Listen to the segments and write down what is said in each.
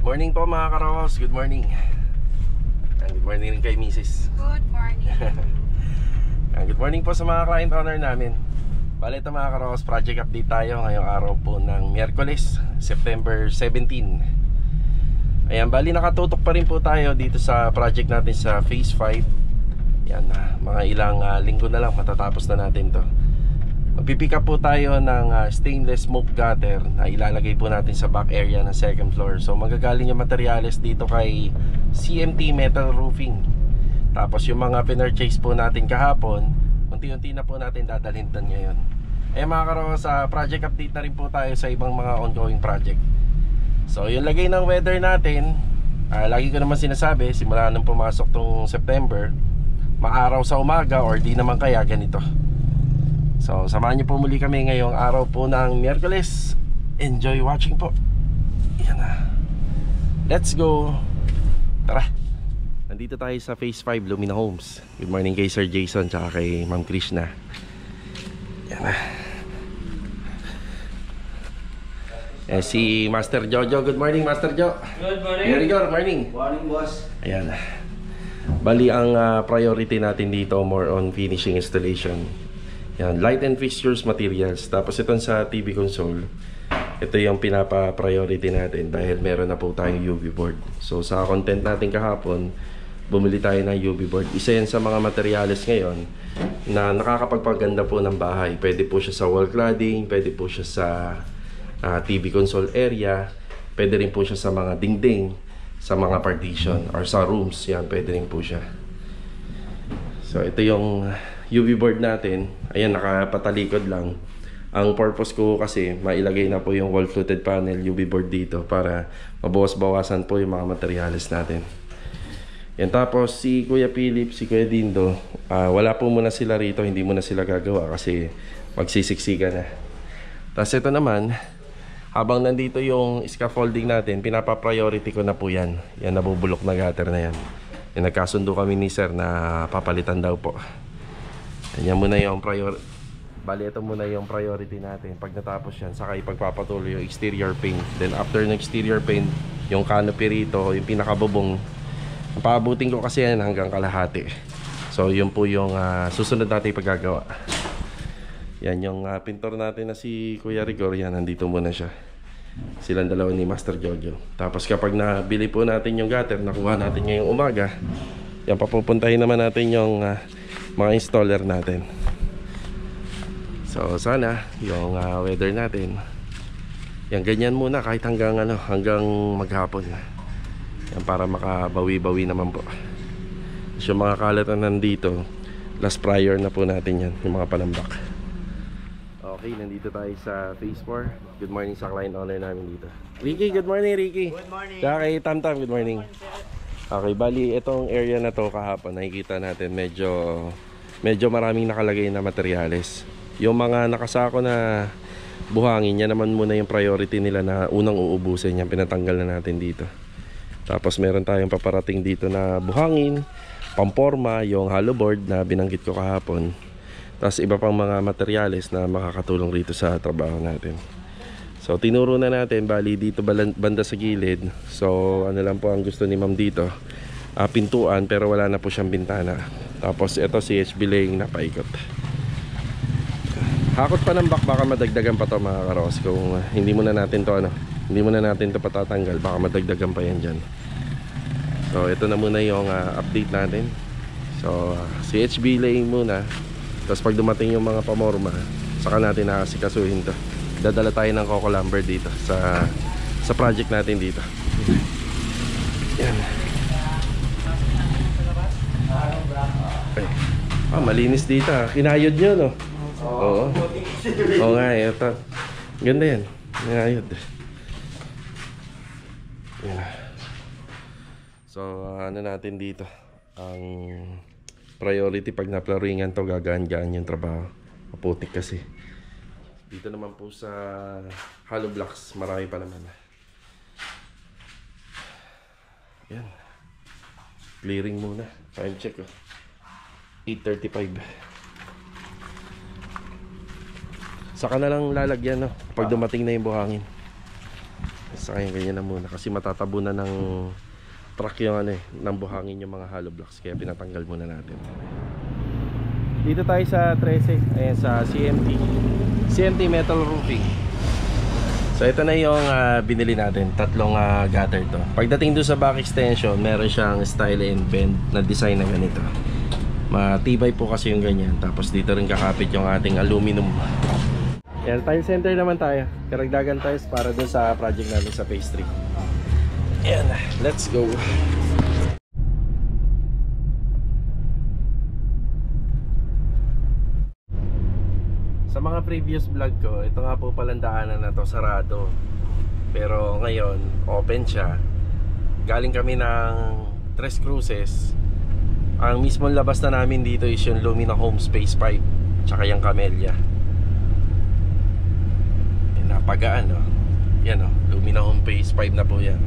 Morning po mga karos, good morning. And good morning rin kay Mrs. Good morning. And good morning po sa mga client owner namin. Bale ito mga karos, project update tayo ngayong araw po ng Miyerkules, September 17. Ayan, bali nakatutok pa rin po tayo dito sa project natin sa Phase 5. Yan, mga ilang linggo na lang matatapos na natin to. Magpipick up po tayo ng stainless smoke gutter na ilalagay po natin sa back area ng second floor. So magagaling yung materyales dito kay CMT Metal Roofing. Tapos yung mga pinurchase po natin kahapon, unti-unti na po natin dadalhin doon ngayon. Mga karos, project update na rin po tayo sa ibang mga ongoing project. So yung lagay ng weather natin, lagi ko naman sinasabi, simula nung pumasok tong September, maaraw sa umaga or di naman kaya ganito. So samahan niyo po muli kami ngayong araw po ng Miyerkules. Enjoy watching po. Yan na. Let's go. Tara. Nandito tayo sa Phase 5 Lumina Homes. Good morning kay Sir Jason tsaka kay Ma'am Krishna. Yan na. Si Master Jojo. Good morning Master Jo. Good morning. Very good morning. Morning, boss. Ayan. Bali ang priority natin dito more on finishing installation. Yan, light and fixtures materials. Tapos itong sa TV console, ito yung pinapa-priority natin dahil meron na po tayong UV board. So sa content natin kahapon, bumili tayo ng UV board. Isa yan sa mga materials ngayon na nakakapagpaganda po ng bahay. Pwede po siya sa wall cladding, pwede po siya sa TV console area, pwede rin po siya sa mga dingding, sa mga partition or sa rooms. Yan, pwede rin po siya. So ito yung UV board natin. Ayan, nakapatalikod lang. Ang purpose ko kasi mailagay na po yung wall fluted panel UV board dito para mabawas-bawasan po yung mga materials natin. Yan, tapos si Kuya Philip, si Kuya Dindo, wala po muna sila rito, hindi muna sila gagawa kasi magsisiksika na. Tapos ito naman, habang nandito yung scaffolding natin, pinapa-priority ko na po yan. Yan, nabubulok na gutter na yan. Yan, nagkasundo kami ni Sir na papalitan daw po. Yan muna yung priority. Bali, ito muna yung priority natin. Pag natapos yan, saka ipagpapatuloy yung exterior paint. Then after ng exterior paint, yung canopy rito, yung pinakabubong, paabutin ko kasi yan hanggang kalahati. So yun po yung susunod natin ipagagawa. Yan yung pintor natin na si Kuya Rigor. Yan, nandito muna siya. Silang dalawa ni Master Jojo. Tapos kapag nabili po natin yung gutter, nakuha natin ngayong umaga, yan, papupuntahin naman natin yung mga installer natin. So sana yung weather natin, yan, ganyan muna kahit hanggang hanggang maghapon. Yan, para makabawi-bawi naman po. So yung mga kalatan nandito, last prior na po natin yan, yung mga panambak. Okay, nandito tayo sa Phase 4. Good morning sa client owner namin dito. Ricky, good morning Ricky. Good morning. Saka kay Tamtam, good morning. Okay, bali itong area na to kahapon nakikita natin medyo maraming nakalagay na materyales. Yung mga nakasako na buhangin, yan naman muna yung priority nila na unang uubusin. Yan, pinatanggal na natin dito. Tapos meron tayong paparating dito na buhangin, pamporma, yung hollow board na binanggit ko kahapon. Tapos iba pang mga materyales na makakatulong rito sa trabaho natin. So tinuro na natin, bali dito banda sa gilid. So ano lang po ang gusto ni ma'am dito, pintuan, pero wala na po siyang bintana. Tapos ito CHB laying na paikot. Hakot pa ng baka madagdagan pa to mga karos. Kung hindi muna natin to patatanggal, baka madagdagan pa yan dyan. So ito na muna yung update natin. So CHB laying muna. Tapos pag dumating yung mga pamorma, saka natin nakasikasuhin to. Dadala tayo ng Coco Lumber dito sa project natin dito. Yan. Ay. Malinis dito. Kinayod nyo, no? Oo. Oo nga, ito. Ganda yan. Kinayod. Yan. So, ano natin dito? Ang priority pag naplaringan to, gagaan-gaan yung trabaho. Maputik kasi. Dito naman po sa hollow blocks, marami pa naman. Yan. Clearing muna. Time check, 8:35. Saka na lang lalagyan, no, pag dumating na yung buhangin. Saka yung ganyan na muna kasi matatabunan ng truck yung ano eh, ng buhangin yung mga hollow blocks, kaya pinatanggal muna natin. Dito tayo sa 13, ayan sa CMT Metal Roofing. So ito na yung binili natin, tatlong gutter to. Pagdating doon sa back extension, meron siyang style and bend na design na ganito. Matibay po kasi yung ganyan. Tapos dito rin kakapit yung ating aluminum. Ayan, tile center naman tayo. Karagdagan tiles para doon sa project natin sa phase 3. Ayan, let's go. Sa mga previous vlog ko, ito nga po palang daanan na to, sarado. Pero ngayon, open siya. Galing kami ng Tres Cruces. Ang mismong labas na namin dito is yung Lumina Home Space 5 tsaka yung Camellia. Yan, napagaan, no? Yan, no? Lumina Home Space 5 na po yan.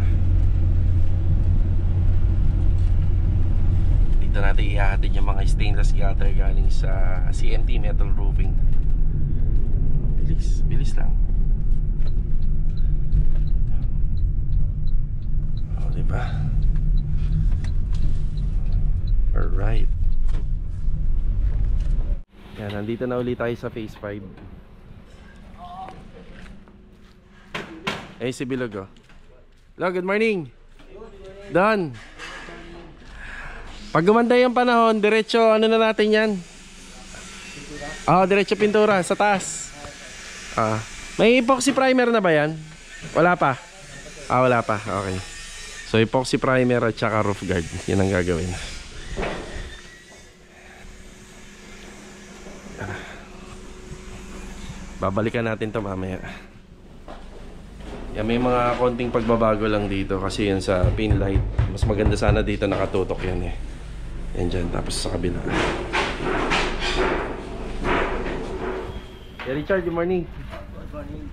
Dito natin ihahatid yung mga stainless gutter galing sa CMT Metal Roofing. Bilis lang. O, diba? Alright. Yan, nandito na ulit tayo sa phase 5. Eh, si Bilog, oh. Hello, good morning. Don. Pag gumanda yung panahon, diretso ano na natin yan? Diretso pintura sa taas. May epoxy primer na ba yan? Wala pa? Wala pa, okay. So epoxy primer at saka roof guard, yun ang gagawin. Babalikan natin to mamaya. Yan, may mga konting pagbabago lang dito kasi yun sa pin light. Mas maganda sana dito nakatutok yan eh. Yan dyan, tapos sa kabila. Hey Richard, good morning. Good morning.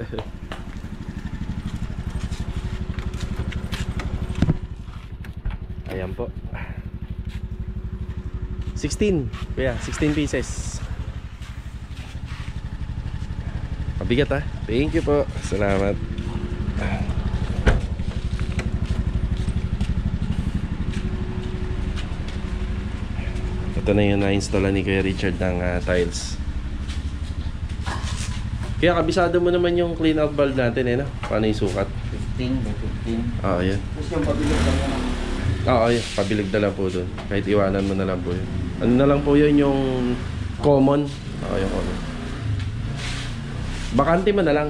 Ayan po. 16. Yeah, 16 pieces. Mabigat ha. Thank you po. Salamat. Ito na yung na-install ni Kuya Richard ng tiles. Kaya kabisado mo naman yung clean out valve natin eh, no? Paano yung sukat? 15 by 15. Oo, yan. Tapos yung pabilig lang yan. Oo, yan. Pabilig na lang po dun. Kahit iwanan mo na lang po yun. Ano na lang po yun yung common. Oo, yung common. Bakante mo na lang.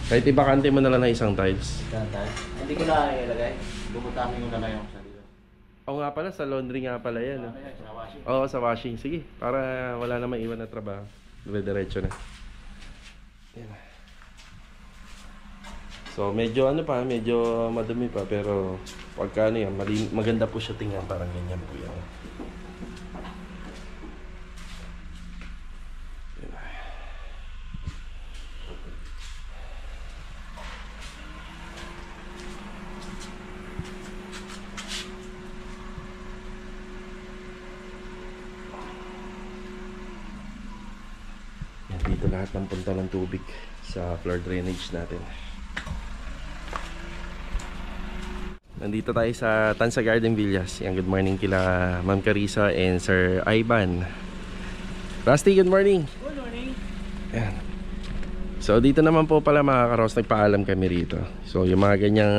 Kahit ibakante mo na lang na isang tiles. Hindi ko na ilagay. Bumutamin ko na lang yung sa dito. Oo nga pala, sa laundry nga pala yan. No? Sa washing. Oo, sa washing. Sige, para wala na maiwan na trabaho. Diretso na. Yan. So, medyo ano pa, medyo madumi pa. Pero pagka ano yan, maganda po siya tingnan. Parang ganyan po yan. Dito lahat ng punta ng tubig sa floor drainage natin. Nandito tayo sa Tansa Garden Villas. Yan, good morning kila Ma'am Carissa and Sir Ivan. Rusty, good morning. Good morning. Yan. So dito naman po pala mga karos, nagpaalam kami rito. So yung mga ganyang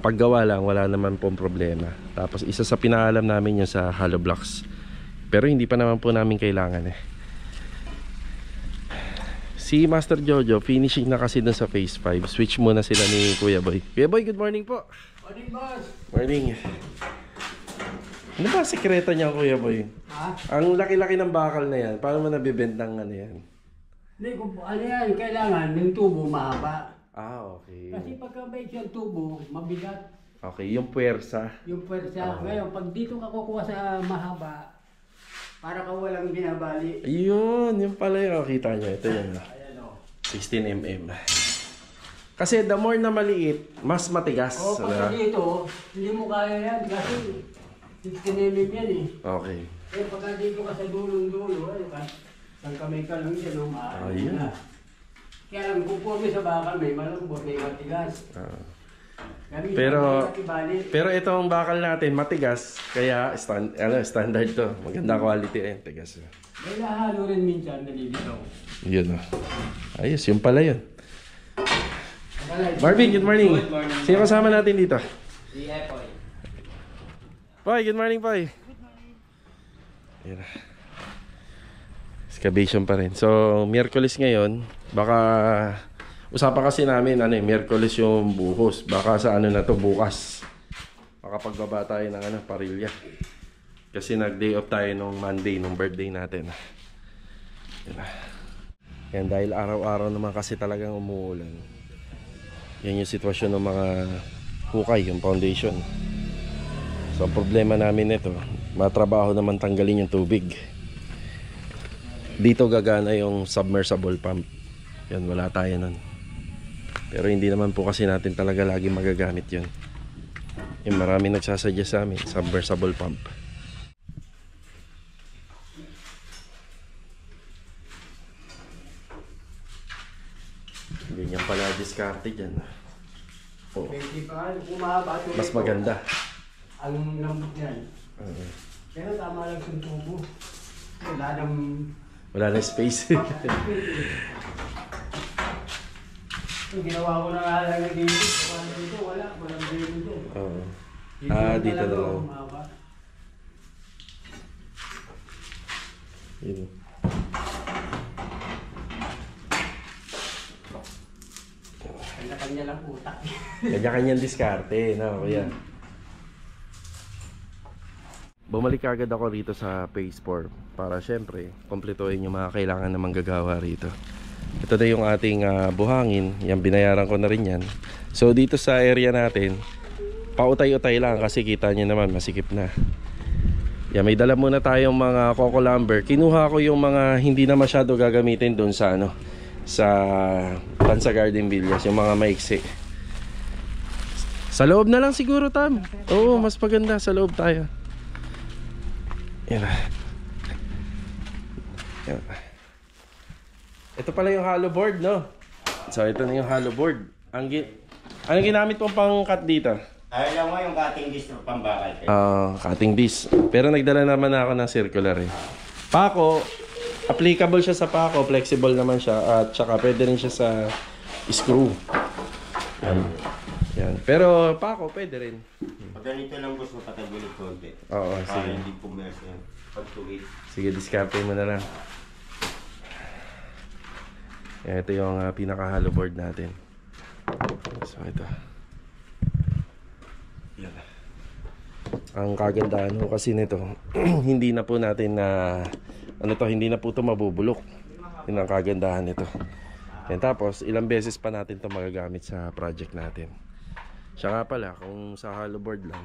paggawa lang, wala naman pong problema. Tapos isa sa pinaalam namin yung sa hollow blocks. Pero hindi pa naman po namin kailangan eh. Si Master Jojo, finishing na kasi dun sa phase 5. Switch muna sila ni Kuya Boy. Kuya Boy, good morning po. Morning, boss. Morning. Ano ba sekreto niya, Kuya Boy? Ha? Ang laki-laki ng bakal na yan. Paano mo nabibend ng ano yan? Hindi, kung ano yan, kailangan ng tubo mahaba. Okay. Kasi pagka may siyang tubo, mabigat Okay, yung puwersa. yung pwersa. Ngayon, pag dito ka kukuha sa mahaba, para ka walang binabali. Ayun, yung pala yung kita niya. Ito yun. Ayan o. 16mm. Kasi the more na maliit, mas matigas. O, pag dito, hindi mo kaya yan kasi 16mm yan eh. Okay. Eh, pagka dito ka sa dulong-dulo, ayun ka, saan kamay ka lang yan, Ayun. Kaya lang conforme sa bakal, may malambot, may matigas. Kami, Pero ibalit. pero itong bakal natin matigas, kaya standard to. Maganda quality tigas. May nahalo rin minsan, nalilitaw. Yun oh. Ayos, yun pala yun. Marvin, good morning. Good morning. Sino kasama natin dito? Si Epoy. Poy, good morning, Poy. Good morning. Yan. Excavation pa rin. So, Miyerkules ngayon, baka usapan kasi namin Miyerkules yung buhos. Baka sa na to bukas. Baka pagbaba tayo ng parilya. Kasi nag-day off tayo nung Monday, nung birthday natin. Yan. Yan dahil araw-araw naman kasi talagang umuulan. Yan yung sitwasyon ng mga hukay, yung foundation. So ang problema namin nito, matrabaho naman tanggalin yung tubig. Dito gagana yung submersible pump. Yan, wala tayo nun. Pero hindi naman po kasi natin talaga lagi magagamit yun. Yung marami nagsasadya sa amin, submersible pump. Ganyan pala diskarte dyan. Oh, Pwede pa nga, kumahaba. mas maganda. Ang lambot yan. Pero tama lang yung tubo. Wala nang... Wala na space. Yung ginawa ko na nga lang ng dito. Wala. Walang dito. Oo. Dito Dito na lang. kumahaba. Yun. Kanya-kanya lang utak. Kanya-kanyang diskarte, no, kuya. Bumalik agad ako rito sa Phase 4 para syempre kompletuhin yung mga kailangan na manggagawa rito. Ito na yung ating buhangin. Yan, binayaran ko na rin yan. So dito sa area natin, pautay-utay lang kasi kita nyo naman masikip na. Yan, may dala muna tayong mga coco lumber. Kinuha ko yung mga hindi na masyado gagamitin doon sa sa Tansa Garden Villas, yung mga maiksi. Sa loob na lang siguro, Tam. Oo, mas maganda sa loob tayo. Yan. Yan. Ito pala yung hollow board, no? So ito na yung hollow board. Anong ginamit mong pang-cut dito? Alam mo yung cutting disc ng pambakal. Cutting disc. Pero nagdala naman ako ng circular eh. Pako, applicable siya sa pako, flexible naman siya, at saka pwede rin siya sa screw. Yan. Yan. Pero pako, pwede rin. Pag ganito lang gusto patagulid konti. Oo, Para sige. hindi pumeras yan. Pag tuwid. Sige, diskarte mo na lang. Yan, ito yung pinaka-hollow board natin. So ito. Yan. Ang kagandahan ho kasi nito, hindi na po natin na hindi na po ito mabubulok. Yun ang kagandahan nito. Yan, tapos ilang beses pa natin ito magagamit sa project natin. Siya nga pala, kung sa hollow board lang,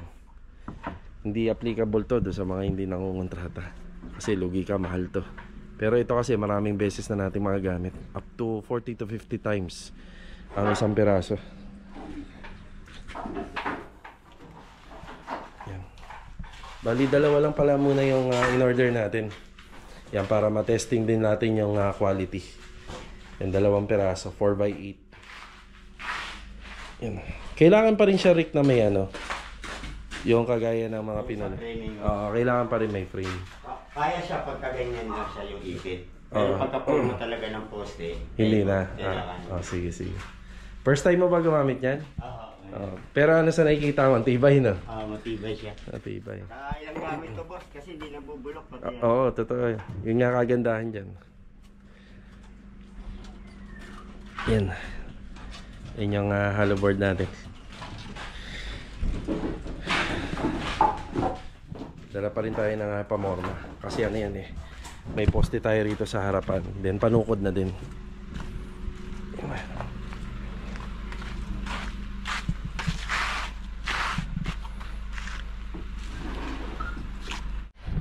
hindi applicable to do sa mga hindi nangungontrata. Kasi lugi ka, mahal to. Pero ito kasi maraming beses na natin magagamit. Up to 40 to 50 times ang isang piraso. Yan. Bali, dalawa lang pala muna yung in-order natin. Yan, para matesting din natin yung quality. Yan, 2 piraso, 4x8. Yan. Kailangan pa rin siya, Rick, na may yung kagaya ng mga Pinoy. Kailangan pa rin may frame. Kaya siya pagka ganyan lang siya yung ipit. Pero pagka-pull mo talaga ng poste, Hindi na. Sige. First time mo ba gumamit yan? Pero sa nakikita mo, tibay na. Matibay siya. Tibay. Ilang gamit to, boss, kasi hindi nabubulok pati yan. Oo, totoo. Yun nga kagandahan dyan. Yan. Yan yung hollow board natin. Dala pa rin tayo ng pamorma. Kasi yan eh. May poste tayo rito sa harapan. Then panukod na din.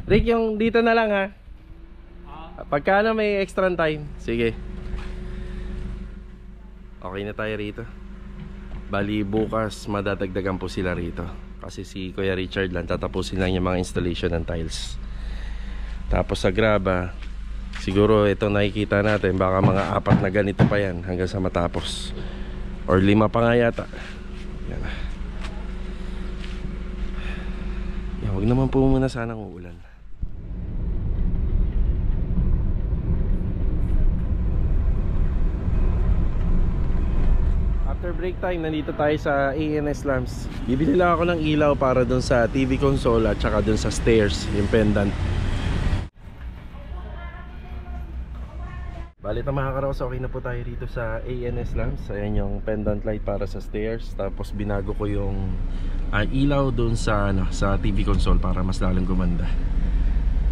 Rick, yung dito na lang ha. Pagkano may extra time? Sige. Okay na tayo rito. Bali bukas madadagdagan po sila rito. Kasi si Kuya Richard lang tatapusin lang yung mga installation ng tiles. Tapos sa graba, Siguro ito nakikita natin, baka mga 4 na ganito pa yan hanggang sa matapos, or 5 pa nga yata. Yan. Yan, huwag naman po muna sanang uulan. After break time, nandito tayo sa ANS Lamps. Bibili lang ako ng ilaw para dun sa TV console at saka dun sa stairs, yung pendant. Balit na mga karos, okay na po tayo dito sa ANS Lamps. Ayan yung pendant light para sa stairs. Tapos binago ko yung ilaw dun sa, sa TV console para mas lalong gumanda.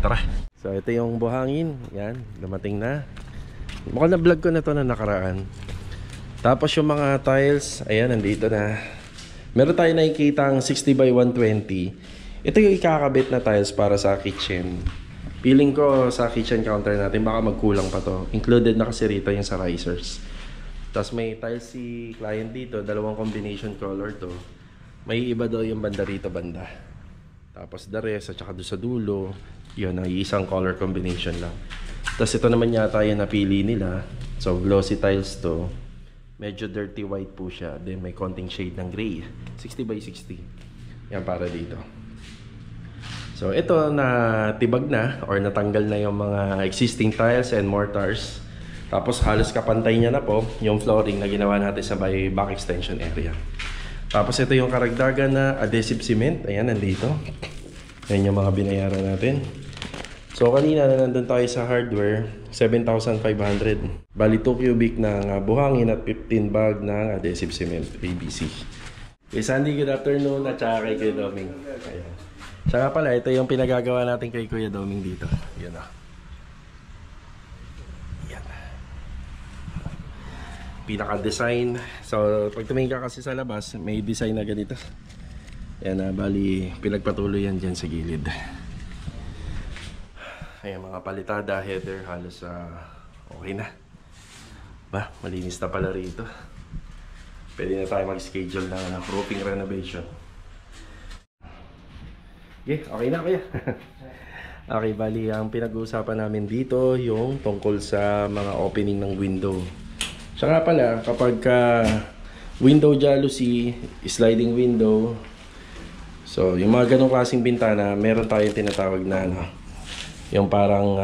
Tara! So ito yung buhangin. Yan, dumating na. Mukhang na-vlog ko na to na nakaraan. Tapos yung mga tiles, ayan, nandito na. Meron tayo nakikita ang 60 by 120. Ito yung ikakabit na tiles para sa kitchen. Feeling ko sa kitchen counter natin baka magkulang pa to. Included na kasi rito yung sa risers. Tapos may tiles si client dito, 2 combination color to. May iba daw yung banda rito banda. Tapos the rest at saka doon sa dulo, yun ang isang color combination lang. Tapos ito naman yata yung napili nila. So glossy tiles to. Medyo dirty white po siya. Then may konting shade ng gray. 60 by 60. Yan para dito. So ito na tibag na or natanggal na yung mga existing tiles and mortars. Tapos halos kapantay niya na po yung flooring na ginawa natin sa back extension area. Tapos ito yung karagdagan na adhesive cement. Ayan, nandito. Ayan yung mga binayaran natin. So kanina na nandun tayo sa hardware, 7,500. Bali 2 cubic ng buhangin at 15 bag ng adhesive cement, ABC. Kay Sandy, good afternoon, at saka kay Kuya Doming. Ayan. Saka pala, ito yung pinagagawa natin kay Kuya Doming dito. Yan o. Yan. Pinaka-design. So pag tumingin ka kasi sa labas, may design na ganito. Yan na, bali pinagpatuloy yan dyan sa gilid. Ayan, mga palitada, header, halos okay na. Ba, malinis na pala rito. Pwede na tayo mag-schedule ng roofing renovation. Okay na kuya. Okay, bali ang pinag-uusapan namin dito yung tungkol sa mga opening ng window. Saka pala, kapag window jalousie, sliding window, so yung mga ganong klaseng bintana, meron tayong tinatawag na yung parang,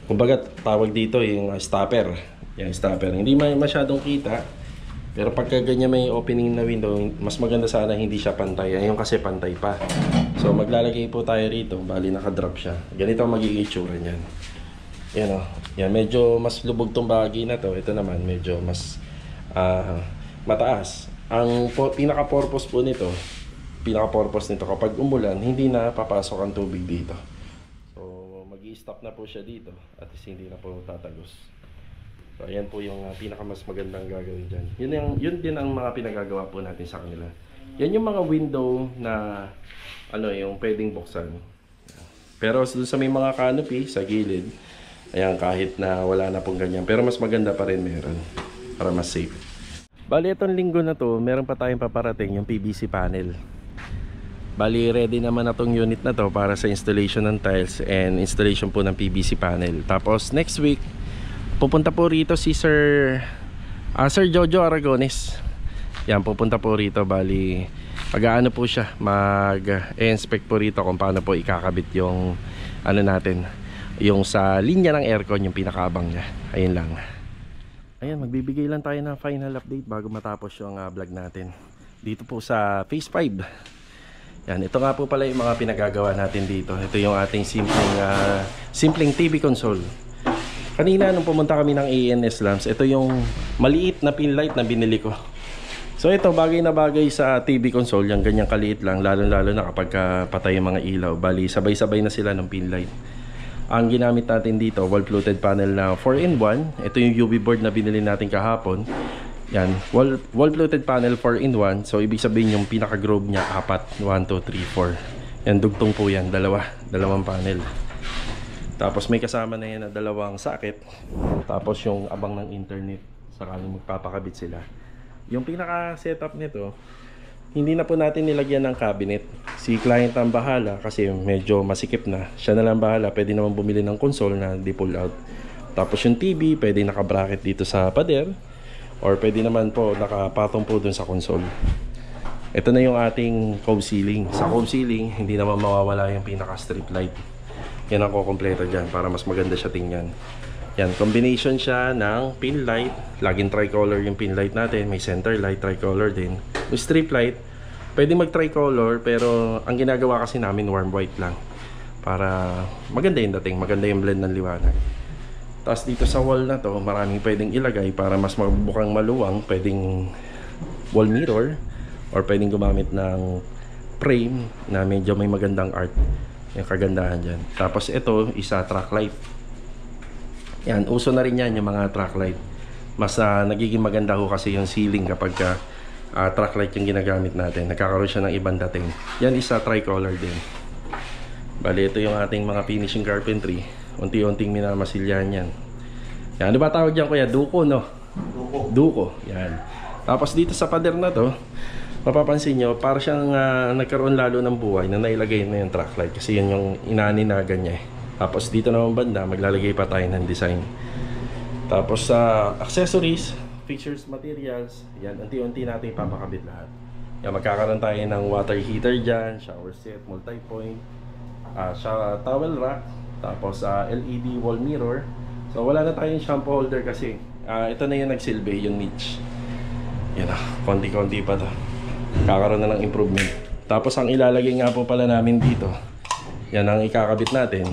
kumbaga tawag dito yung stopper. Yung stopper. Hindi masyadong kita. Pero pagka ganyan may opening na window, mas maganda sana hindi siya pantay. Ayun kasi pantay pa. So maglalagay po tayo rito. Bali nakadrop siya. Ganito ang magiging itsura niyan. Yan o. Yan, medyo mas lubog tong bahagi na to. Ito naman medyo mas mataas. Ang pinaka-purpose po nito, kapag umulan, hindi na papasok ang tubig dito. Stop na po siya dito at hindi na po tatagos. So ayan po yung pinakamas magandang gagawin dyan. Yun din ang mga pinagagawa po natin sa kanila. Yan yung mga window na yung pwedeng buksan. Pero doon sa may mga canopy sa gilid, ayan, kahit na wala na pong ganyan, pero mas maganda pa rin meron para mas safe. Bali itong linggo na to, meron pa tayong paparating yung PVC panel. Bali ready naman na tong unit na to para sa installation ng tiles and installation po ng PVC panel. Tapos next week pupunta po rito si Sir Jojo Aragones. Yan, pupunta po rito. Bali mag-aano po siya, mag-inspect po rito kung paano po ikakabit yung natin, yung sa linya ng aircon, yung pinakabang niya. Ayun lang. Ayan, magbibigay lang tayo ng final update bago matapos yung vlog natin dito po sa Phase 5. Yan, ito nga po pala yung mga pinagagawa natin dito. Ito yung ating simpleng TV console. Kanina nung pumunta kami ng ANS Lamps, ito yung maliit na pin light na binili ko. So ito, bagay na bagay sa TV console, yung ganyang kaliit lang, lalo na kapag patay yung mga ilaw. Bali, sabay-sabay na sila ng pin light. Ang ginamit natin dito, wall-fluted panel na 4-in-1. Ito yung UV board na binili natin kahapon. Yan, wall-fluted panel 4-in-1. So ibig sabihin yung pinaka-groove niya 4, 1, 2, 3, 4. Yan, dugtong po yan, dalawang panel. Tapos may kasama na yan na 2 socket. Tapos yung abang ng internet sakaling magpapakabit sila. Yung pinaka-setup nito, hindi na po natin nilagyan ng cabinet. Si client ang bahala kasi medyo masikip na. Siya na lang bahala, pwede naman bumili ng console na di pull out. Tapos yung TV, pwede naka-bracket dito sa pader. Or pwede naman po nakapatong po dun sa console. Ito na yung ating cove ceiling. Sa cove ceiling, hindi naman mawawala yung pinaka-strip light. Yan ang kukompleto dyan para mas maganda siya tingnan. Yan, combination siya ng pin light. Laging tricolor yung pin light natin. May center light, tricolor din. Yung strip light, pwede mag-tricolor pero ang ginagawa kasi namin warm white lang. Para maganda yung dating, maganda yung blend ng liwanag. Tapos dito sa wall na to, maraming pwedeng ilagay para mas mabukang maluwang. Pwedeng wall mirror or pwedeng gumamit ng frame na medyo may magandang art. Yung kagandahan dyan. Tapos ito, isa track light. Yan, uso na rin yan yung mga track light. Mas nagiging maganda ho kasi yung ceiling kapag track light yung ginagamit natin. Nagkakaroon siya ng ibang dating. Yan isa tricolor din. Bali, ito yung ating mga finishing carpentry. Unti-unting minamasilyahan yan. Yan, ano ba tawag dyan kuya? Duko, no? Duko. Yan. Tapos dito sa pader na to, mapapansin nyo, para siyang nagkaroon lalo ng buhay na nailagay na yung track light. Kasi yun yung inaninagan niya eh. Tapos dito naman banda, maglalagay pa tayo ng design. Tapos sa accessories, fixtures, materials, yan, unti-unti natin ipapakabit lahat. Yan, magkakaroon tayo ng water heater dyan, shower set, multi-point, towel rack, tapos LED wall mirror. So wala na tayong shampoo holder kasi ito na yung nagsilbi, yung niche. Yan konti-konti pa to. Kakaroon na ng improvement. Tapos ang ilalagay nga po pala namin dito, yan ang ikakabit natin,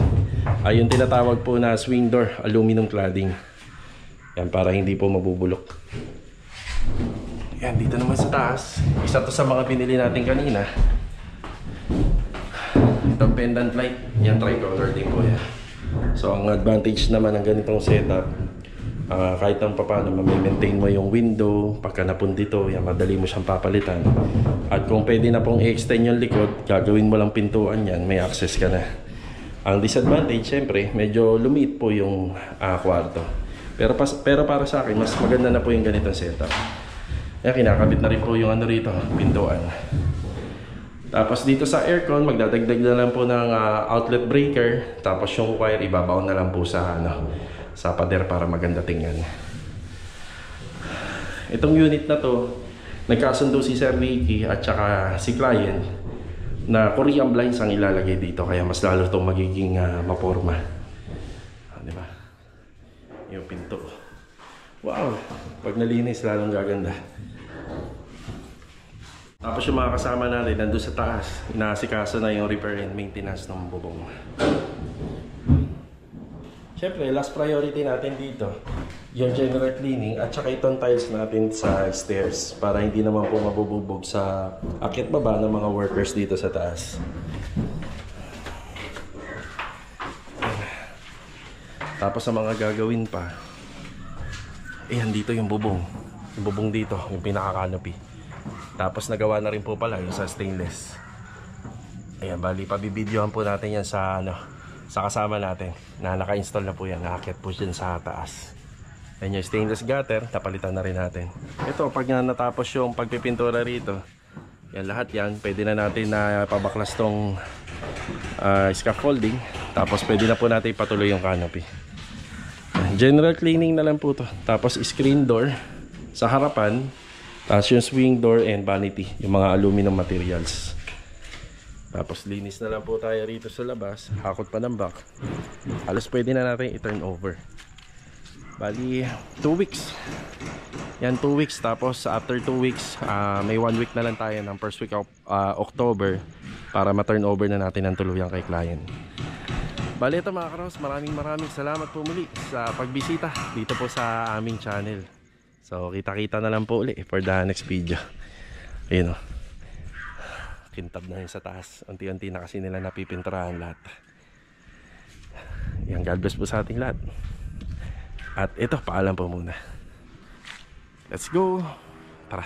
ay yung tinatawag po na swing door, aluminum cladding. Yan, para hindi po mabubulok. Yan, dito naman sa taas, isa to sa mga binili natin kanina. Itong pendant light, yan tricolor din po yan. So ang advantage naman ng ganitong setup, kahit ang paano ma-maintain mo yung window, pagka napundito, yan, madali mo siyang papalitan. At kung pwede na pong i-extend yung likod, gagawin mo lang pintuan yan, may access ka na. Ang disadvantage, syempre, medyo lumiit po yung kwarto. Pero para sa akin, mas maganda na po yung ganitong setup. Yan, kinakabit na rin po yung ano rito, pintuan. Tapos dito sa aircon, magdadagdag na lang po ng outlet breaker. Tapos yung wire, ibabaw na lang po sa sa pader para maganda tingnan. Itong unit na to, nagkasundo si Sir Ricky at saka si client na Korean blinds ang ilalagay dito. Kaya mas lalo itong magiging maporma. Diba? Yung pinto. Wow! Pag nalinis, lalong gaganda. Tapos yung mga kasama natin nandun sa taas, inaasikaso na yung repair and maintenance ng bubong. Siyempre, last priority natin dito, yung general cleaning at saka itong tiles natin sa stairs para hindi naman po mabububog sa akit baba ng mga workers dito sa taas. Tapos sa mga gagawin pa, ayan dito yung bubong. Yung bubong dito, yung pinaka-canopy. Tapos nagawa na rin po pala yung sa stainless. Ayan, bali pabibidyohan po natin yan sa sa kasama natin na naka-install na po yan, nakakit po dyan sa taas. Ayan yung stainless gutter, napalitan na rin natin. Ito, pag natapos yung pagpipintura rito, yan lahat yan, pwede na natin na pabaklas tong scaffolding. Tapos pwede na po natin ipatuloy yung canopy. General cleaning na lang po to. Tapos screen door sa harapan. Tapos yung swing door and vanity, yung mga aluminum materials. Tapos linis na lang po tayo rito sa labas. Hakot pa ng back. Halos pwede na natin i-turn over. Bali 2 weeks. Yan 2 weeks. Tapos after 2 weeks, may 1 week na lang tayo ng first week of October para ma-turn over na natin ang tuluyan kay client. Bali ito mga karos, maraming salamat po muli sa pagbisita dito po sa aming channel. So kita-kita na lang po ulit for the next video. Ayun o, kintab na yun sa taas. Unti-unti na kasi nila napipinturahan lahat. Yan, God bless po sa ating lahat. At ito, paalam po muna. Let's go. Tara.